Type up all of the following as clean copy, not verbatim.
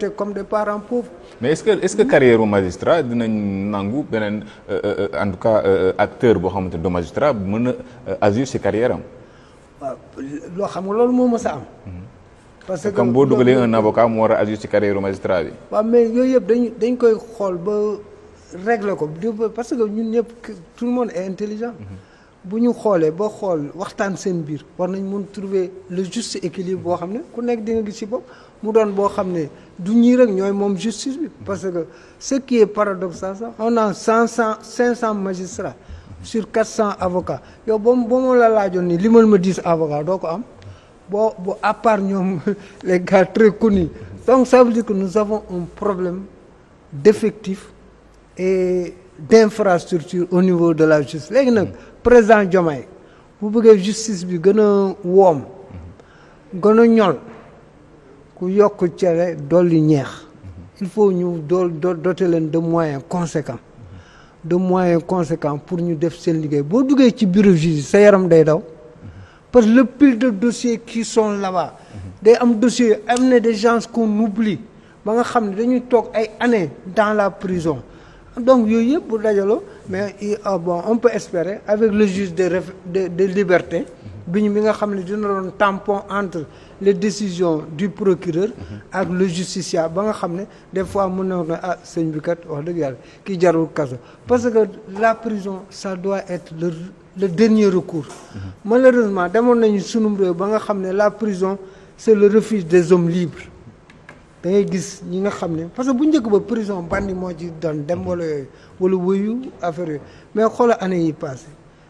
comme des parents pauvres. mais est-ce que carrière u magistrat dinañ nangu beneen en tout cas acteur boo xamante ne du magistrat mën a agir ci carrière am. waaw loo xam nga loolu moo mës a am. parce que comme boo dugalee un avocat mu war a agir ci carrière u magistrat bi. waaw mais yooyu yëpp dañ koy xool ba régler ko parce que ñun ñëpp tout le monde est intelligent. bu ñu xoolee ba xool waxtaan seen biir war nañ mun trouver le juste équilibre boo xam ne ku nekk di nga gis ci bopp mu doon boo xam ne du ñii rek ñooy moom justice bi parce que ce qui est paradoxal sax on a 500 magistrats sur 400 avocats yow boo ma la laajoon ni limal ma 10 avocats doo ko am boo à part ñoom les gars très connus donc ça veut dire que nous avons un problème d'effectifs et d'infrastructure au niveau de la justice léegi nag président Diomaye bu bëggee justice bi gën a woom gën a ñol ku yokk cere dolli ñeex il faut ñu doter leen de moyens conséquents pour ñu def seen liggéey boo duggee ci bureau juge sa yaram day daw parce que le pile de dossiers qui sont là-bas day am dossiers am na des gens qu'on oublie ba nga xam ne dañuy toog ay années dans la prison donc yooyu yëpp bu dajaloo mais bon on peut espérer avec le juge de liberté bi nga xam ne dina doon tampon entre les décisions du procureur ak le justiciable ba nga xam ne des fois mën na wax ne sëñ bi kat wax dëgg yàlla kii jarul kaso parce que la prison ça doit être le dernier recours malheureusement demoon nañu sunum réew ba nga xam ne la prison c'est le refuge des hommes libres da ngay gis ñi nga xam ne parce que bu njëkk ba prison bandi moo ci doon dem wala yooyu wala wëyu affaire yooyu mais xoolal année yi passé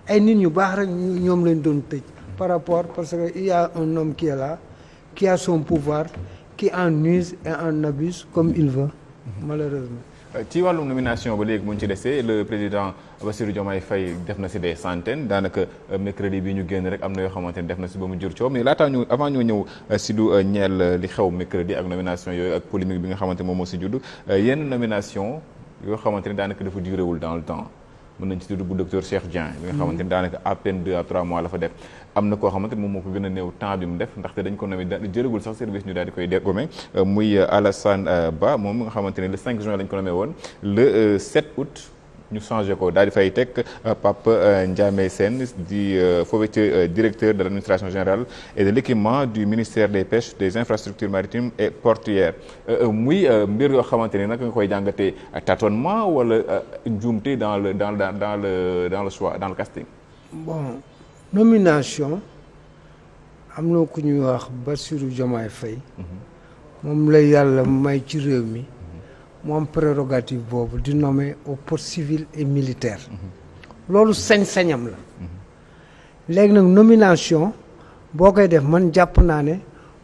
ay nit ñu baax rek ñoom lañ doon tëj par rapport parce que il y a un homme qui est là qui a son pouvoir qui en use et en abuse comme il veut malheureusement. ci wàllum nomination ba léegi mu ngi ci desee le président Bassirou Diomaye Faye def na si des centaines daanaka mercredi bi ñu génn rek am na yoo xamante ni def na si ba mu jur coow mais laataa ñu avant ñoo ñëw si lu ñeel li xew mercredi ak nomination yooyu ak polémique bi nga xamante moom moo si judd yenn nomination yoo xamante ni daanaka dafa duréwul dans le temps mën nañ ci tudd bu docteur Cheikh Dieng bi nga xamante ni daanaka à peine 2 à 3 mois la fa def am na koo xamante ni moom moo ko gën a néew temps bi mu def ndaxte dañ ko nommé jërëgul sax service ñu daal di koy dégommé muy Alassane Ba moom nga xamante ni le 5 juin lañ ko nommé woon le 7 août ñu changé ko daal di fay teg Pape Ndiamé Sène di foofu ci directeur de l'administration générale et de l'équipement du ministère des pêches des infrastructures maritimes et portuaires muy mbir yoo xamante ni nag nga koy jàngatee tâtonnement wala njuumte dans le choix dans le casting. Bon nomination am na ku ñuy wax Bassirou Diomaye Faye moom la yàlla may ci réew mi moom prérogative boobu di nommer au poste civil et militaire loolu sañ-sañam la léegi nag nomination boo koy def man jàpp naa ne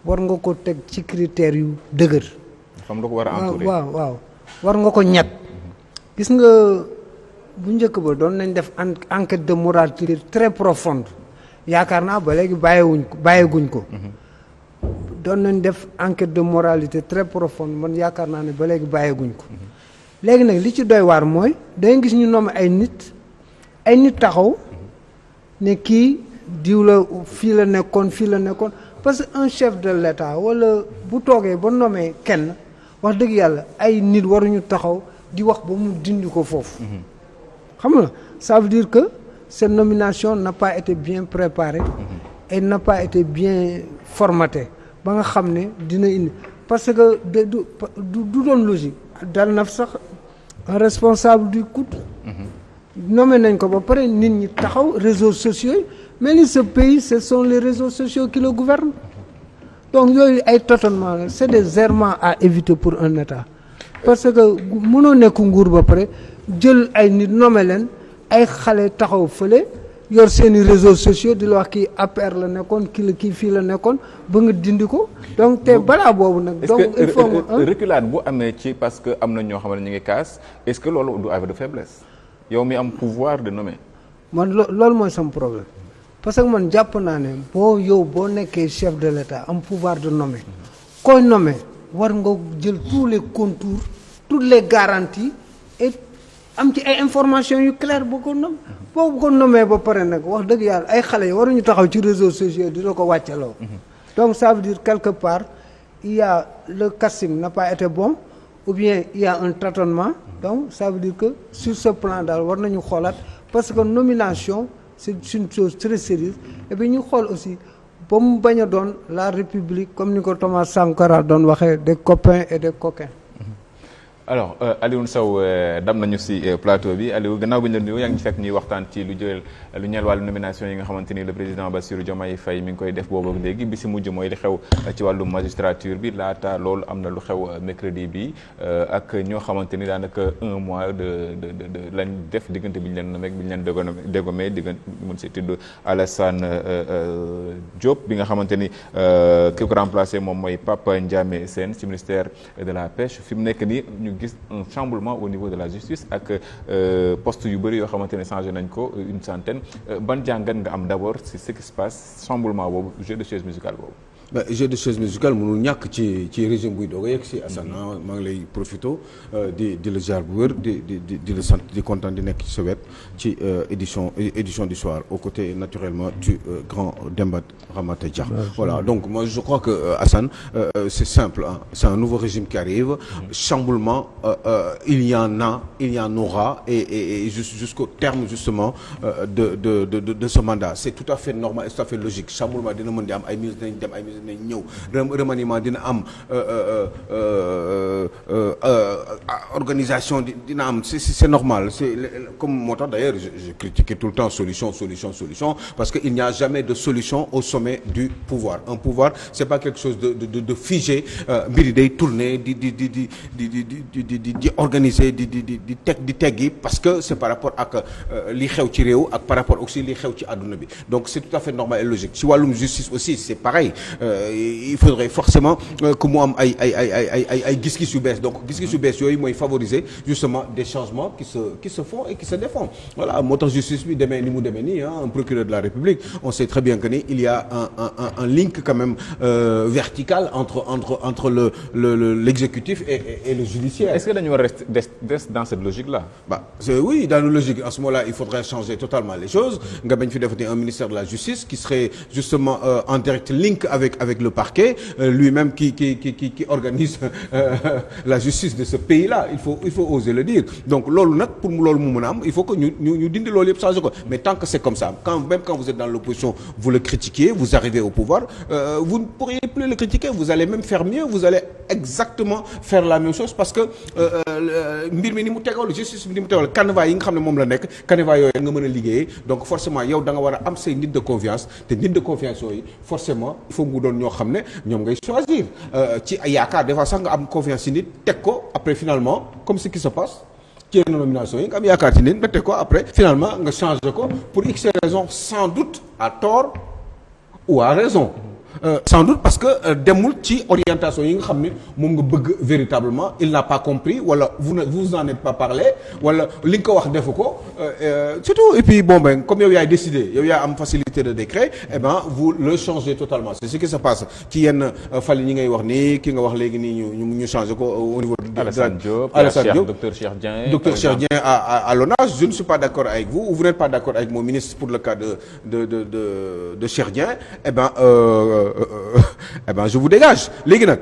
war nga ko teg ci critères yu dëgër xam nga ko war a entourer waaw war nga ko ñett gis nga bu njëkk ba doon nañ def enquête de moralité très profonde yaakaar naa ba léegi bàyyeeguñ ko doon nañ def enquête de moralité très profonde man yaakaar naa ne ba léegi bàyyeeguñ ko léegi nag li ci doy waar mooy dangay gis ñu nommé ay nit taxaw ne kii diw la fii la nekkoon parce que un chef de l'État wala bu toogee ba nommé kenn wax dëgg yàlla ay nit waruñu taxaw di wax ba mu dindi ko foofu xam nga ça veut dire que cette nomination n'a pas été bien préparée et n'a pas été bien formatée ba nga xam ne dina indi parce que du doon logique dal na sax un responsable du COUD nommé nañ ko ba pare nit ñi taxaw réseaux sociaux yi mais ni ce pays ce sont les réseaux sociaux qui le gouvernent donc yooyu ay tâtonnements la c'est des errements à éviter pour un État parce que mënoo nekk nguur ba pare jël ay nit nommé leen ay xale taxaw fële yor seeni réseaux sociaux di la wax kii APR la nekkoon kii fii la nekkoon ba nga dindi ko donc te balaa boobu nag. donc il faut reculade bu amee ci parce que am na ñoo xam ne ñu ngi kaas est-ce que loolu du aveu de faiblesse yow mi am pouvoir de nommer. man loolu mooy sama problème parce que man jàpp naa ne boo nekkee chef de l'État am pouvoir de nommer koy nommer war nga jël tous les contours toutes les garanties et am ci ay informations yu claires boo ko nommé ba pare nag wax dëgg yàlla ay xale yi waruñu taxaw ci réseaux sociaux di la ko wàccaloo donc ça veut dire quelque part le casting n'a pas été bon ou bien il y a un tâtonnement donc ça veut dire que sur ce plan daal war nañu xoolaat parce que nomination c'est une chose très sérieuse et puis ñu xool aussi ba mu bañ a doon la République comme ni ko Thomas Sankara doon waxee des copains et des coquins. alors Alioune Sow dam nañu si plateau bi Aliou gannaaw bi ñu la nuyu yaa ngi fekk ñuy waxtaan ci lu ñeel wàllu nomination yi nga xamante ni le président Bassirou Diomaye Faye mi ngi koy def boobu ak léegi bi si mujj mooy li xew ci wàllu magistrature bi laata loolu am na lu xew mercredi bi ak ñoo xamante ni daanaka un mois de lañ def diggante bi ñu leen nommé bi ñu leen dégommé diggante mun si tudd Alassane Diop bi nga xamante ni ki ko remplacé moom mooy Pape Ndiamé Sène ci ministère de la pêche fi mu nekk nii ñu gis un chamboulement au niveau de la justice ak poste yu bëri yoo xamante ne changé nañ ko une centaine ban jàngat nga am d'abord si ce qui se passe chamboulement boobu jeu de chaise musicale boobu. jeu de chaise musicale mënul ñàkk ci régime buy doog a yegg si Assane maa ngi lay profito di la jaar bu wër di la sant di kontaan di nekk ci sa wet ci édition du soir aux côtés naturellement du grand Demba Ramata Dia. Voilà donc moi je crois que Assane c'est simple c'est un nouveau régime qui arrive chamboulement il y en aura et jusqu'au terme justement de ce mandat c'est tout à fait normal et tout à fait logique chamboulement dina mën di am ay ministres dinañ dem ay ministres nañ ñëw remaniement dina am organisation dina am c'est normal c'est comme moo tax d'ailleurs je critiquais tout le temps solution parce que il n'y a jamais de solution au sommet du pouvoir un pouvoir c'est pas quelque chose de figé mbiri day tourner di organiser di teggi parce que c'est par rapport ak li xew ci réew ak par rapport aussi li xew ci àdduna bi donc c'est tout à fait normal et logique ci wàllum justice aussi c'est pareil il faudrait forcément que mu am ay gis-gis yu bees donc gis-gis yu bees yooyu mooy favoriser justement des changements qui se font et qui se défendent voilà moo tax justice bi demee ni mu demee nii un procureur de la République on sait très bien que ni il y a un link quand même vertical entre l'exécutif et le judiciaire. Est-ce que dañu war a rester dans cette logique-là? Oui, dans la logique à ce moment-là il faudrait changer totalement les choses nga bañ fi defati un ministère de la justice qui serait justement en direct link avec le parquet lui-même qui organise la justice de ce pays-là il faut oser le dire donc loolu nag pour loolu mu mën a am il faut que ñu dindi loolu yëpp changer ko mais tant que c'est comme ça même quand vous êtes dans l'opposition vous le critiquez vous arrivez au pouvoir vous ne pourriez plus le critiquer vous allez même faire mieux vous allez exactement faire la même chose parce que mbir mi ni mu tegal justice bi ni mu tegal canevas yi nga xam ne moom la nekk canevas yooyu nga mën a liggéeyee donc forcément yow da nga war a am say nit de confiance te nit de confiance yooyu forcément il faut mu doon ñoo xam ne ñoom ngay choisir ci yaakaar des fois sax nga am confiance ci nit teg ko après finalement comme ce qui se passe ci yenn nomination yi nga am yaakaar ci nit nga teg ko après finalement nga changer ko pour x raisons sans doute à tort ou à raison sans doute parce que demul ci orientation yi nga xam ne moom nga bëgg véritablement il n'a pas compris wala vous en êtes pas parlé wala li nga ko wax defu ko c'est tout et puis bon ben comme yow yaay décidé yow yaa am facilité de décret eh ben vous le changez totalement c'est ce qui se passe ci yenn fali ñi ngay wax nii ki nga wax léegi nii ñu changer ko au niveau de Alassane Diop docteur Cheikh Dieng à l'ONAS je ne suis pas d'accord avec vous ou vous n'êtes pas d'accord avec mon ministre pour le cas de Cheikh Dieng eh ben je vous dégage léegi nag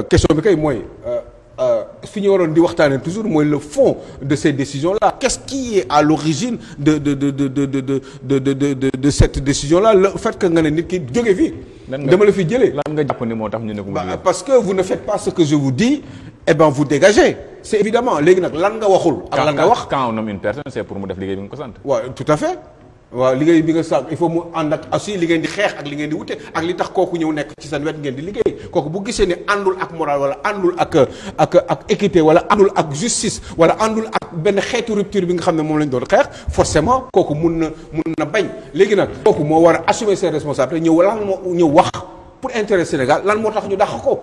question bi kay mooy fi ñu waroon di waxtaanee toujours mooy le fond de ces décisions là qu'est-ce qui est à l'origine de cette décision là le fait que nga ne nit ki jóge fii dama la fi jëlee lan nga jàpp ni moo tax ñu ne ko parce que vous ne faites pas ce que je vous dis eh ben vous dégagez c'est évidemment léegi nag lan nga waxul ak lan nga wax quand on nomme une personne c'est pour mu def liggéey bi nga ko sant waaw tout à fait waaw liggéey bi nga sàkk il faut mu ànd ak aussi li ngeen di xeex ak li ngeen di wute ak li tax kooku ñëw nekk ci seen wet ngeen di liggéey kooku bu gisee ne àndul ak moral wala àndul ak équité wala àndul ak justice wala àndul ak benn xeetu rupture bi nga xam ne moom lañ doon xeex forcément kooku mun na bañ léegi nag kooku moo war a assumer ses responsabilités ñëw wax pour intérêt Sénégal lan moo tax ñu dàq ko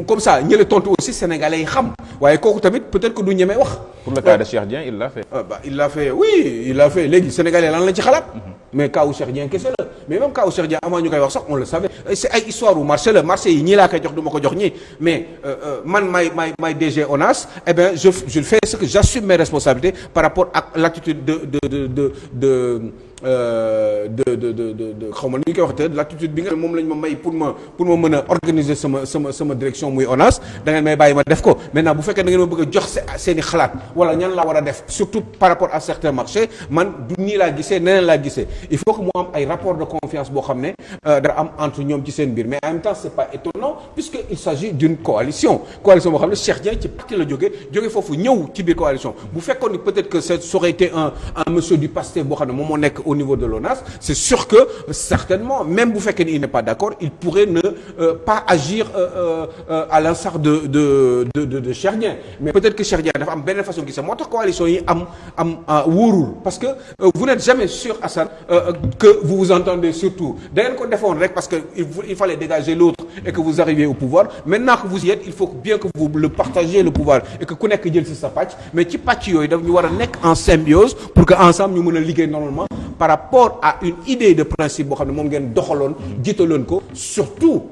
comme ça ñële tontu aussi sénégalais yi xam waaye kooku tamit peut-être que du ñemee wax. pour le cas de Cheikh Dieng il l'a fait. Il l'a fait oui il l'a fait léegi sénégalais lan lañ ci xalaat. mais cas wu Cheikh Dieng kese la mais même cas wu Cheikh Dieng avant ñu koy wax sax on le savait c'est ay histoire bu marché la marché yi ñii laa koy jox du ma ko jox ñii mais man may DG ONAS eh bien je fais ce que j'assume mes responsabilités par rapport ak l'attitude xaw ma nu ñu koy waxatee l'attitude bi nga moom lañ ma may pour ma mën a organiser sama direction muy ONAS da ngeen may bàyyi ma def ko maintenant bu fekkee da ngeen ma bëgg a jox seen i xalaat wala ñan laa war a def surtout par rapport à certains marchés man du nii laa gisee neneen laa gisee il faut que mu am ay rapport de confiance boo xam ne dara am entre ñoom ci seen biir mais en même temps c'est pas étonnant puisque il s'agit d'une coalition boo xam ne Cheikh Dieng ci parti la jóge foofu ñëw ci biir coalition bu fekkoon ni peut-être que ça aurait été un monsieur du Pastef boo xam ne moom moo nekk au niveau de l'ONAS c'est sûr que certainement même bu fekkee ni il n'est pas d'accord il pourrait ne pas agir à l'instar de Cheikh Dieng mais peut-être que Cheikh Dieng dafa am benn façon gisee moo tax coalition yi am wóorul parce que vous n'êtes jamais sûr Assane que vous vous entendez surtout da ngeen ko defoon rek parce que il fallait dégager l'autre et que vous arriviez au pouvoir maintenant que vous y êtes il faut bien que vous le partagiez le pouvoir et que ku nekk jël ci sa pàcc mais ci pàcc yooyu daf ñu war a nekk en symbiose pour que ensemble ñu mën a liggéey normalement par rapport à une idée de principe boo xam ne moom ngeen doxaloon jiitaloon ko surtout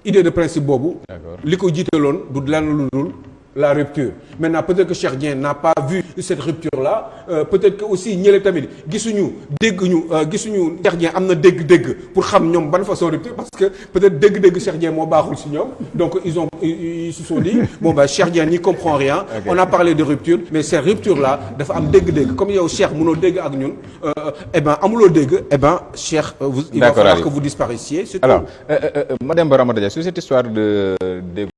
idée de principe boobu li ko jiitaloon du lenn lu dul la rupture maintenant peut-être que Cheikh Dieng n'a pas vu cette rupture-là peut-être que aussi ñële tamit gisuñu Cheikh Dieng am na dégg-dégg pour xam ñoom ban façon rupture parce que peut-être dégg-dégg Cheikh Dieng moo baaxul ci ñoom donc ils se sont dit bon bah Cheikh Dieng n'y comprend rien on a parlé de rupture mais cette rupture-là dafa am dégg-dégg comme yow Cheikh mënoo dégg ak ñun amuloo dégg Cheikh il va falloir que vous disparaissiez. Alors Mademba Ramata Dia sur cette histoire de